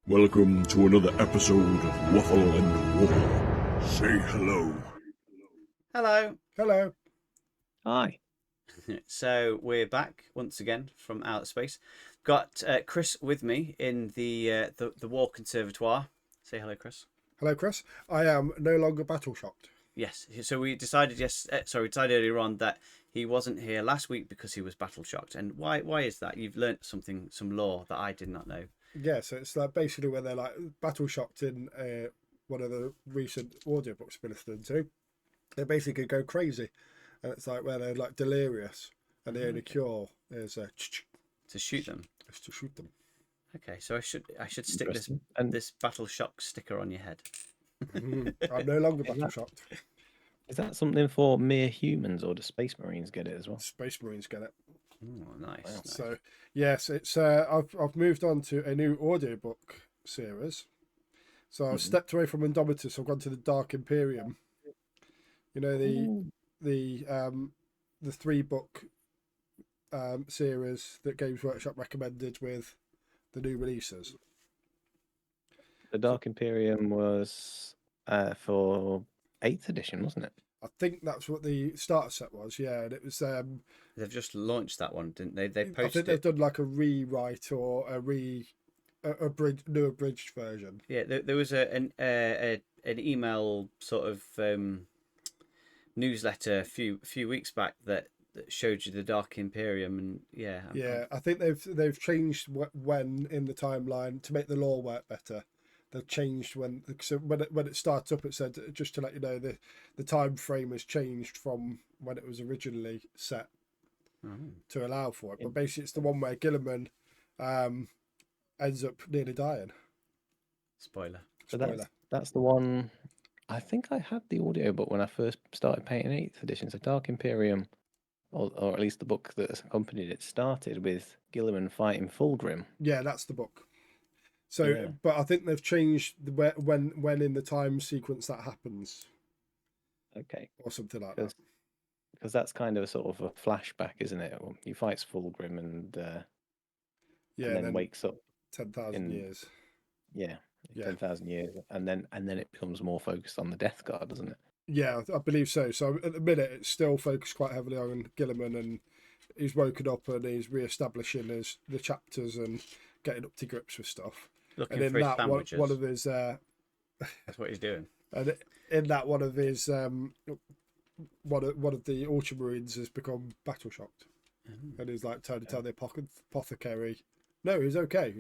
Welcome to another episode of Waffle and War. Say hello. Hello. Hello. Hi. So we're back once again from outer space. Got Chris with me in the War Conservatoire. Say hello, Chris. Hello, Chris. I am no longer battle shocked. Yes. So we decided we decided earlier on that he wasn't here last week because he was battle shocked. And why is that? You've learnt some lore that I did not know. Yeah, so it's like basically when they're like battle shocked in one of the recent audiobooks we listened to, they basically go crazy, and it's like where they're like delirious, and the only cure is to shoot them. Is to shoot them. Okay, so I should stick this battle shock sticker on your head. I'm no longer battle shocked. Is that something for mere humans, or do Space Marines get it as well? Space Marines get it. Oh, nice. Wow. Nice. So yes, it's I've moved on to a new audiobook series. So I've stepped away from Indomitus. I've gone to the Dark Imperium. You know the 3-book series that Games Workshop recommended with the new releases. The Dark Imperium was for 8th edition, wasn't it? I think that's what the starter set was. Yeah, and it was. They've just launched that one, didn't they? They I posted. think they've done like a rewrite or a new abridged version. Yeah, there was an email sort of newsletter a few weeks back that showed you the Dark Imperium, and yeah, I think they've changed when in the timeline to make the lore work better. They've changed when it starts up. It said, just to let you know, the time frame has changed from when it was originally set to allow for it. But basically, it's the one where Gilliman ends up nearly dying. Spoiler. So that's the one. I think I had the audiobook when I first started painting 8th edition. So Dark Imperium, or at least the book that accompanied it, started with Gilliman fighting Fulgrim. Yeah, that's the book. So, Yeah. But I think they've changed when in the time sequence that happens. Okay. Or something like that. Because that's kind of a sort of a flashback, isn't it? He fights Fulgrim and then wakes up 10,000 years. Yeah, 10,000 years, and then it becomes more focused on the Death Guard, doesn't it? Yeah, I believe so. So at the minute, it's still focused quite heavily on Gilliman, and he's woken up and he's re-establishing the chapters and getting up to grips with stuff. Looking and in for his that, sandwiches. one of his that's what he's doing. And in that, one of his one of the Ultramarines has become battle shocked, and he's like trying to tell the apothecary, no, he's okay.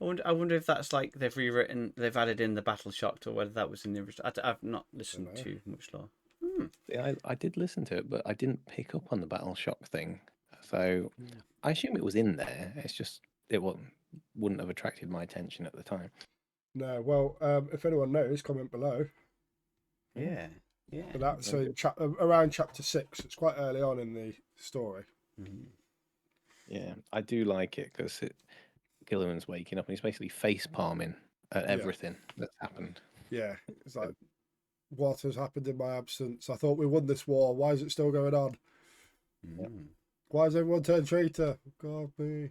I wonder if that's like they've added in the battle shocked, or whether that was in the original. I've not listened to much lore. See, I did listen to it, but I didn't pick up on the battle shock thing. So I assume it was in there. It's just it wouldn't have attracted my attention at the time. No, well, if anyone knows, comment below. Yeah. But that's around chapter 6. It's quite early on in the story. Yeah, I do like it because Gilliman's waking up and he's basically face palming at everything that's happened. Yeah, it's like, what has happened in my absence? I thought we won this war. Why is it still going on? Why has everyone turned traitor? God me.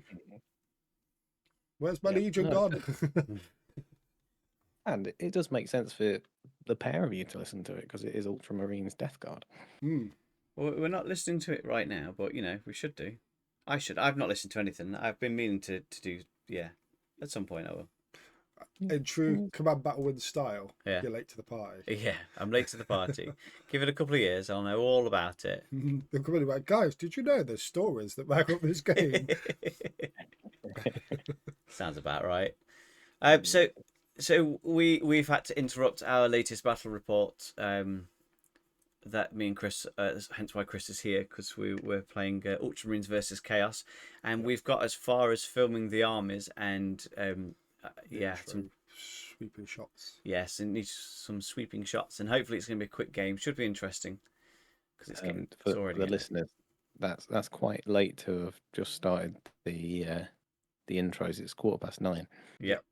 Where's my legion gone? And it does make sense for the pair of you to listen to it because it is Ultramarines Death Guard. Well, we're not listening to it right now, but we should do. I should. I've not listened to anything. I've been meaning to do. Yeah, at some point I will. In true Command Battle Wind style, Yeah. you're late to the party. Yeah, I'm late to the party. Give it a couple of years, I'll know all about it. They're coming like, guys, did you know there's stories that back up this game? Sounds about right. So we've had to interrupt our latest battle report. That me and Chris, hence why Chris is here, because we were playing Ultramarines versus Chaos, and we've got as far as filming the armies and some sweeping shots. Yes, it needs some sweeping shots, and hopefully it's going to be a quick game. Should be interesting because for the listeners. That's quite late to have just started the intros. It's 9:15. Yep.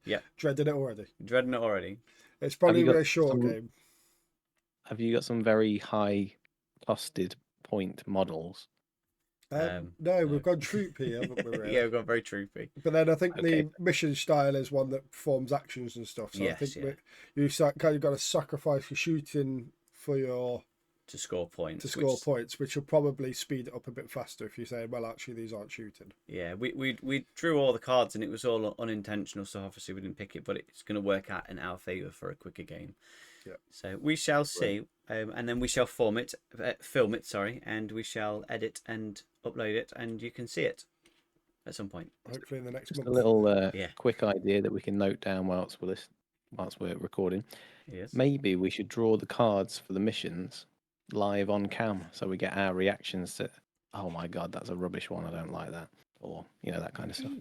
Yeah. Dreading it already. It's probably a short game. Have you got some very high costed point models? No, we've gone troopy, haven't we? Really? Yeah, we've got very troopy. But then I think Okay. the mission style is one that performs actions and stuff. So I Yes, think yeah. you kind of got to sacrifice your shooting for your To score points. to score which, points, which will probably speed it up a bit faster if you say, well, actually, these aren't shooting. Yeah, we drew all the cards and it was all unintentional, so obviously we didn't pick it, but it's going to work out in our favour for a quicker game. Yeah. So we shall see, and then we shall film it, sorry, and we shall edit and upload it, and you can see it at some point. Hopefully in the next Just month. a little Yeah. quick idea that we can note down whilst we're recording. Yes. Maybe we should draw the cards for the missions live on cam, so we get our reactions to, oh my god, that's a rubbish one, I don't like that, or that kind of stuff.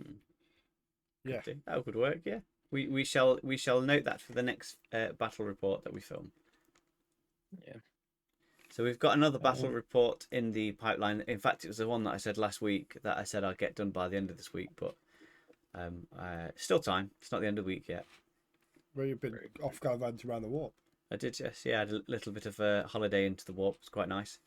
Yeah. That could work. Yeah. We shall note that for the next battle report that we film. Yeah. So we've got another battle report in the pipeline. In fact, it was the one that I said last week that I said I'd get done by the end of this week, but still time. It's not the end of the week yet. Where you've been off gallivanting around the warp. I did, yes. Yeah, I had a little bit of a holiday into the warp. It's quite nice.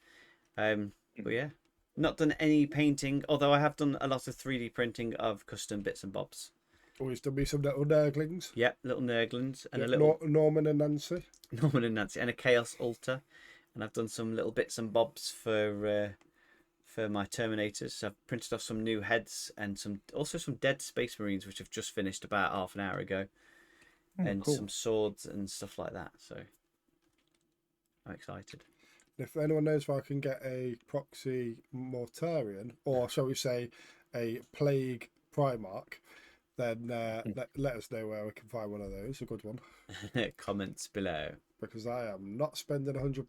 But yeah, not done any painting, although I have done a lot of 3D printing of custom bits and bobs. Always done me some little nurglings. Yep, little Nurglings and Yeah, a little Norman and Nancy. Norman and Nancy and a Chaos Altar, and I've done some little bits and bobs for my Terminators. So I've printed off some new heads and also some dead Space Marines, which have just finished about half an hour ago, and cool. some swords and stuff like that. So I'm excited. If anyone knows where I can get a proxy Mortarion, or shall we say a Plague Primarch, then let us know where we can find one of those, a good one. Comments below. Because I am not spending £100.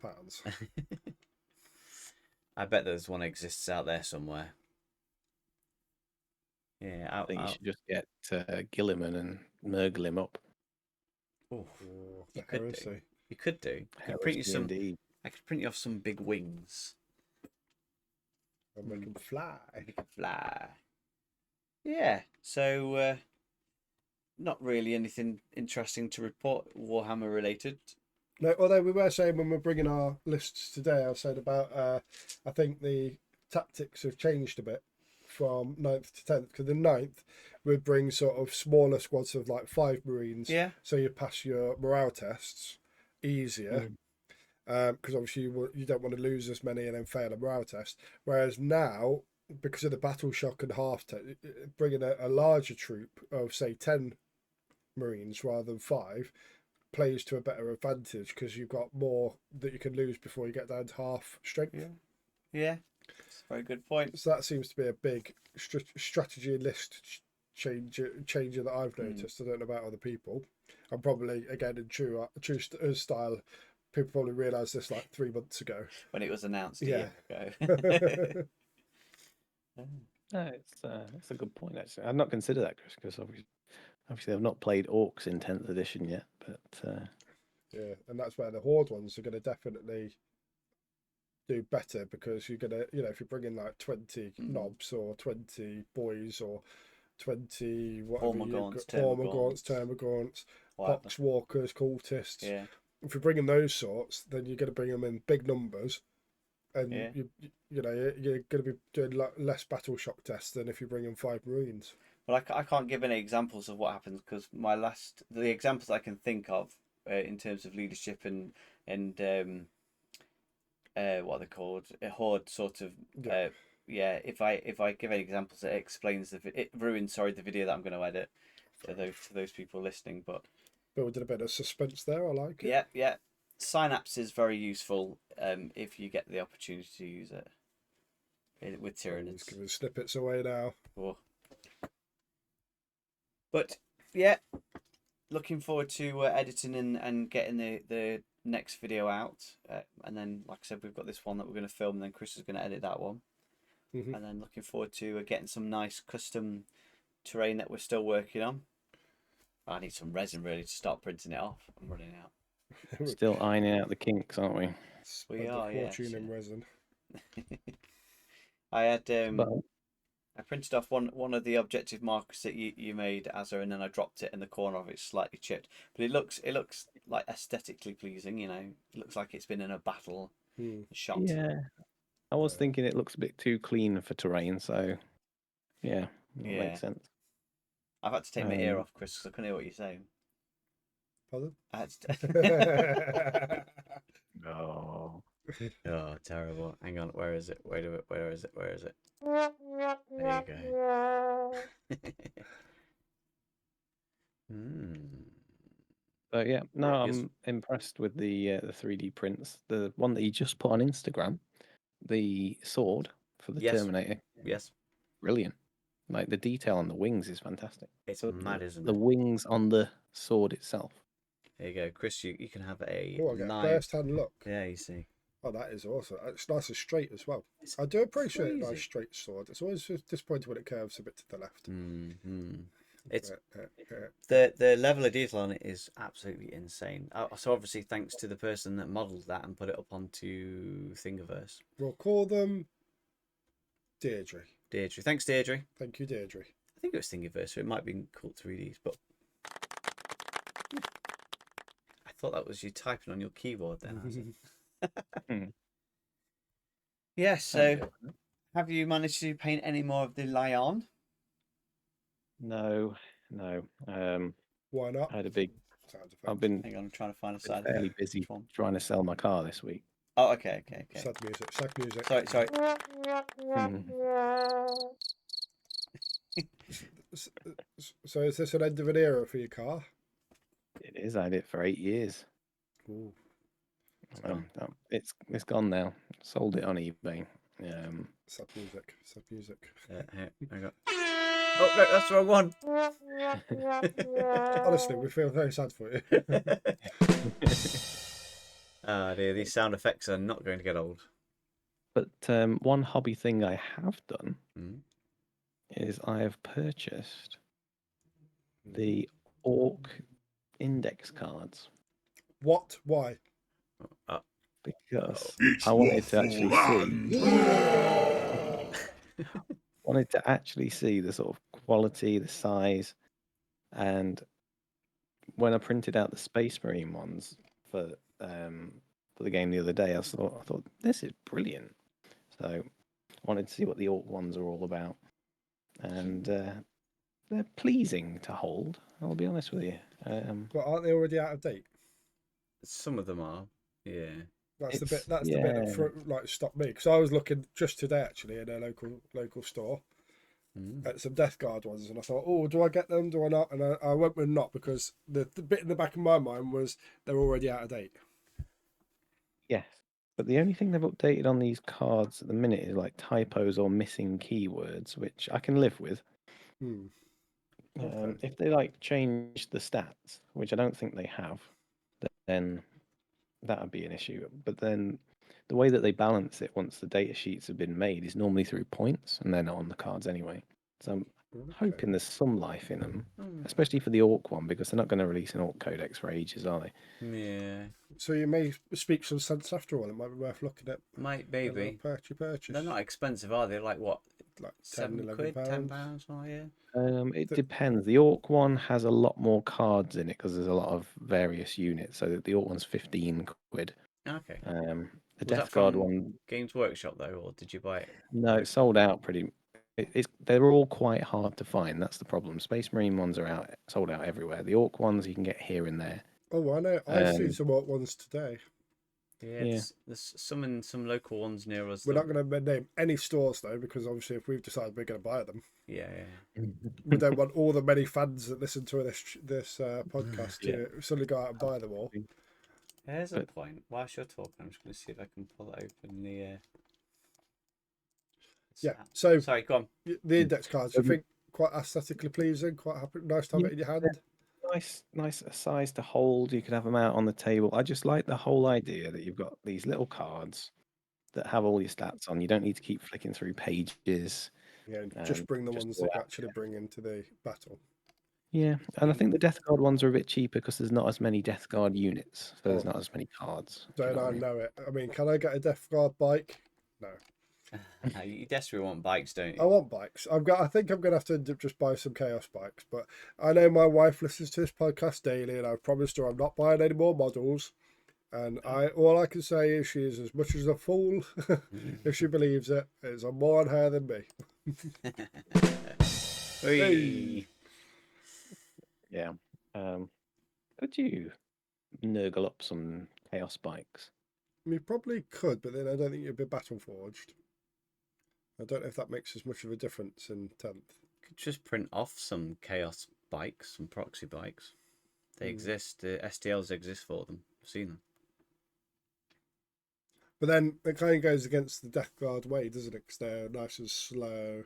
I bet there's one exists out there somewhere. Yeah, I think you should just get Gilliman and Nurgle him up. Oh, The you could do. heresy. You could do. I could print you some. I could print you off some big wings. And we can fly. You can fly. Yeah. So, not really anything interesting to report Warhammer related. No, although we were saying when we're bringing our lists today, I said about I think the tactics have changed a bit from 9th to 10th, because the 9th would bring sort of smaller squads of like 5 Marines. Yeah. So you pass your morale tests easier. Because obviously you don't want to lose as many and then fail a morale test. Whereas now, because of the battle shock and half bringing a larger troop of say 10 Marines rather than 5 plays to a better advantage, because you've got more that you can lose before you get down to half strength. Yeah. That's a very good point. So that seems to be a big strategy list changer that I've noticed. I don't know about other people. And probably again in true style, people probably realised this like 3 months ago When it was announced a Yeah. year ago. No, it's a good point actually. I'd not considered that, Chris, because obviously I've not played Orcs in 10th edition yet, but yeah, and that's where the Horde ones are going to definitely do better, because you're going to, if you're bringing like 20 knobs or 20 boys or 20 Hormagaunts, Termagaunts, Pox Walkers, Cultists. Yeah. If you're bringing those sorts, then you're going to bring them in big numbers, and you're going to be doing less battle shock tests than if you bring in 5 Marines. Well, I can't give any examples of what happens, because the examples I can think of in terms of leadership and what are they called, a Horde sort of if I give any examples, it explains it ruins the video that I'm going to edit for those people listening. But building a bit of suspense there, I like it. Yeah. Synapse is very useful if you get the opportunity to use it with Tyranids. Giving snippets away now. Oh. But yeah, looking forward to editing and getting the next video out, and then like I said, we've got this one that we're going to film, and then Chris is going to edit that one. And then looking forward to getting some nice custom terrain that we're still working on. I need some resin really to start printing it off. I'm running out. still ironing out the kinks, aren't we? We are, fortune in resin. I had I printed off one of the objective markers that you made, Azza, and then I dropped it in the corner of it, slightly chipped. But it looks like aesthetically pleasing. It looks like it's been in a battle shot. Yeah, I was thinking it looks a bit too clean for terrain, so yeah, that Yeah. makes sense. I've had to take my ear Um, off, Chris, because I couldn't hear what you're saying. Pardon? I had to. Oh, Oh, terrible. Hang on. Where is it? Wait a minute. Where is it? Where is it? There you go. so yeah, no, Yes. I'm impressed with the 3D prints. The one that you just put on Instagram, the sword for the Yes. Terminator, Yes. brilliant. Like the detail on the wings is fantastic. It's The- mad, isn't The it? wings on the sword itself. There you go. Chris, you can have a Oh, I get a live. first-hand look. Yeah, you see. Oh, that is awesome. It's nice and straight as well. I do appreciate a nice crazy. straight sword. It's always just disappointing when it curves a bit to the left. It's Yeah. the level of detail on it is absolutely insane. So obviously, thanks to the person that modelled that and put it up onto Thingiverse, We'll call them Deirdre. Deirdre. Thanks, Deirdre. Thank you, Deirdre. I think it was Thingiverse, so it might be called 3Ds, but I thought that was you typing on your keyboard then. Yeah, so have you managed to paint any more of the Lion? No. Why not? I had a big. Sound effect. I've been Hang on, I'm trying to find a been side fairly effect. busy Which one? trying to sell my car this week. Oh, okay. Sad music. Sad music. Sorry. So is this an end of an era for your car? It is. I had it for 8 years. Ooh. It's gone now. Sold it on eBay. Sad music. Sad music. I got. Oh no, that's the wrong one. Honestly, we feel very sad for you. Ah, dear, these sound effects are not going to get old. But one hobby thing I have done Mm. is I have purchased the Orc index cards What? Why? because It's I wanted to actually see the sort of quality, the size, and when I printed out the Space Marine ones for the game the other day, I thought this is brilliant. So I wanted to see what the Orc ones are all about, and they're pleasing to hold. I'll be honest with you. But aren't they already out of date? Some of them are, yeah. That's the It's- bit. That's the bit that like stopped me because I was looking just today actually in a local store at some Death Guard ones, and I thought, oh, do I get them? Do I not? And I went with not because the bit in the back of my mind was they're already out of date. Yes, but the only thing they've updated on these cards at the minute is like typos or missing keywords, which I can live with. Okay. If they like change the stats, which I don't think they have, then that would be an issue. But then the way that they balance it once the data sheets have been made is normally through points, and they're not on the cards anyway. So I'm hoping there's some life in them, especially for the Orc one, because they're not going to release an Orc Codex for ages, are they? Yeah, So you may speak some sense after all. It might be worth looking at. maybe. Purchase. They're not expensive, are they? Like what? Like 10, 7 £11. quid, £10? Oh yeah. It depends. The Orc one has a lot more cards in it because there's a lot of various units. So the Orc one's 15 quid. Okay. The Was Death that Guard from one, Games Workshop though, or did you buy it? no, it's sold out pretty. They're all quite hard to find. That's the problem. Space Marine ones are sold out everywhere. The Orc ones you can get here and there. Oh, I know. I've seen some Orc ones today. Yeah, there's some in some local ones near us. We're not going to name any stores though, because obviously if we've decided we're going to buy them, Yeah. we don't want all the many fans that listen to this podcast to suddenly go out and buy them all. There's a point. Whilst you're talking, I'm just going to see if I can pull it open. Yeah. So Sorry, go on. the index cards, I think quite aesthetically pleasing, quite happy, nice to have it in your hand. Nice size to hold. You can have them out on the table. I just like the whole idea that you've got these little cards that have all your stats on. You don't need to keep flicking through pages. Yeah, just bring the just ones go that you out. actually bring into the battle. Yeah, and I think the Death Guard ones are a bit cheaper because there's not as many Death Guard units, so there's not as many cards. if you Don't know what I I mean. know it? I mean, can I get a Death Guard bike? No. You desperately want bikes, don't I you? want bikes. I think I'm going to have to just buy some Chaos bikes. But I know my wife listens to this podcast daily, and I've promised her I'm not buying any more models. And all I can say is she is as much as a fool if she believes it. It's on more on her than me. Hey. Yeah. Could you nurgle up some chaos spikes? You probably could, but then I don't think you'd be battle forged. I don't know if that makes as much of a difference in 10th. Could just print off some chaos bikes, some proxy bikes. They exist. The STLs exist for them. I've seen them. But then it kind of goes against the Death Guard way, doesn't it? Because they're nice and slow.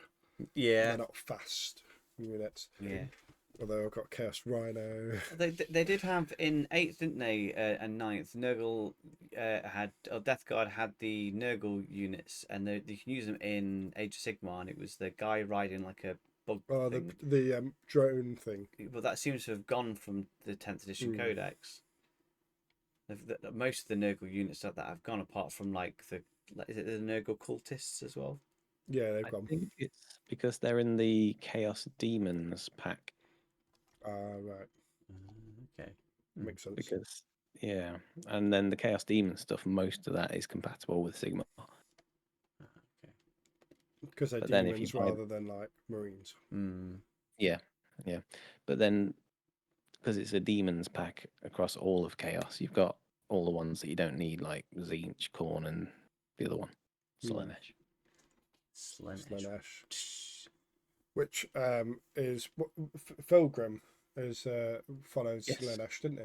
Yeah. They're not fast units. Yeah. Although I've got Chaos Rhino. They did have in 8th, didn't they? And 9th, Nurgle Death Guard had the Nurgle units, and they can use them in Age of Sigmar, and it was the guy riding like a bug thing. The drone thing. But that seems to have gone from the 10th edition codex. Most of the Nurgle units that have gone, apart from is it the Nurgle cultists as well? Yeah, they've I gone. think it's because they're in the Chaos Demons pack. Right. Okay. Makes sense. Because yeah, and then the Chaos Demon stuff, most of that is compatible with Sigma. Okay. Because they're But then if you demons buy- rather than like Marines. Yeah. But then because it's a demons pack across all of Chaos, you've got all the ones that you don't need, like Tzeentch, Khorne, and the other one, Slaanesh. Slaanesh. Which is Fulgrim followed Yes. Slaanesh, didn't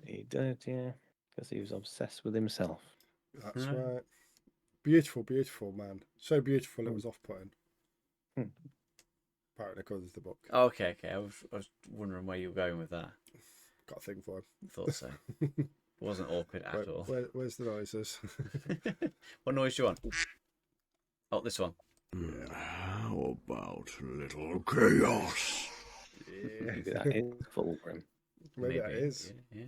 he? He did, yeah, because he was obsessed with himself. That's right. Beautiful, beautiful man. So beautiful it was off-putting. Hmm. Apparently, according to the book. Okay. I was wondering where you were going with that. Got a thing for him. Thought so. Wasn't awkward at all. Where's the noises? What noise do you want? Oh, this one. How about a little chaos? Maybe that is Fulgrim. Maybe that is. Yeah.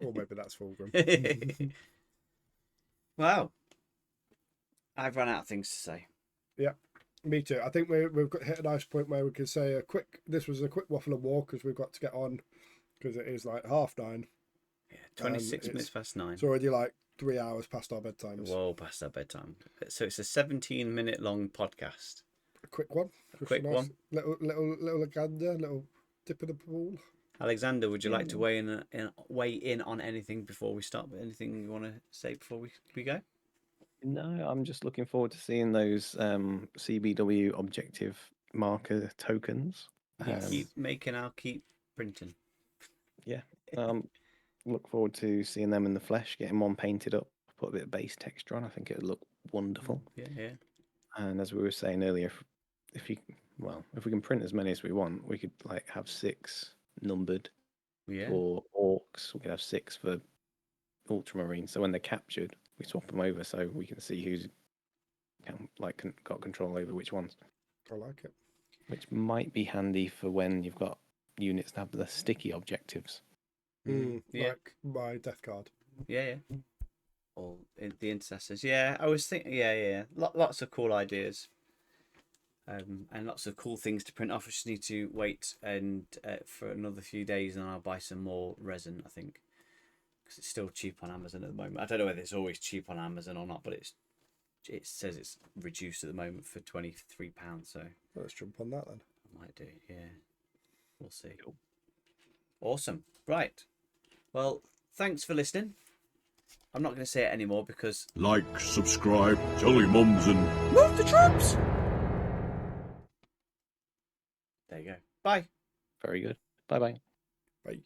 Or maybe that's Fulgrim. Wow. I've run out of things to say. Yeah, me too. I think we've hit a nice point where we can say this was a quick waffle and walk because we've got to get on because it is like 9:30. Yeah, 26 minutes past 9. It's already like 3 hours past our bedtimes. Well past our bedtime. So it's a 17-minute long podcast. A quick one. A quick one. Little gander, little dip in the pool. Alexander, would you like to weigh in on anything before we start? Anything you want to say before we go? No, I'm just looking forward to seeing those CBW objective marker tokens. You keep making, I'll keep printing. Yeah. Look forward to seeing them in the flesh, getting one painted up, put a bit of base texture on. I think it would look wonderful. Yeah. And as we were saying earlier, if we can print as many as we want, we could like have 6 numbered Yeah. for orcs. We could have 6 for ultramarines. So when they're captured, we swap them over so we can see who's got control over which ones. I like it. Which might be handy for when you've got units that have the sticky objectives. Yeah. Like my Death Guard. Yeah. All the intercessors. Yeah, I was thinking. Yeah. Lots of cool ideas. And lots of cool things to print off. I just need to wait for another few days, and I'll buy some more resin. I think because it's still cheap on Amazon at the moment. I don't know whether it's always cheap on Amazon or not, but it says it's reduced at the moment for £23. So Let's jump on that then. I might do. Yeah, we'll see. Awesome. Right. Well, thanks for listening. I'm not going to say it anymore because Like, subscribe, tell your mums, and move the troops. There you go. Bye. Very good. Bye bye. Bye.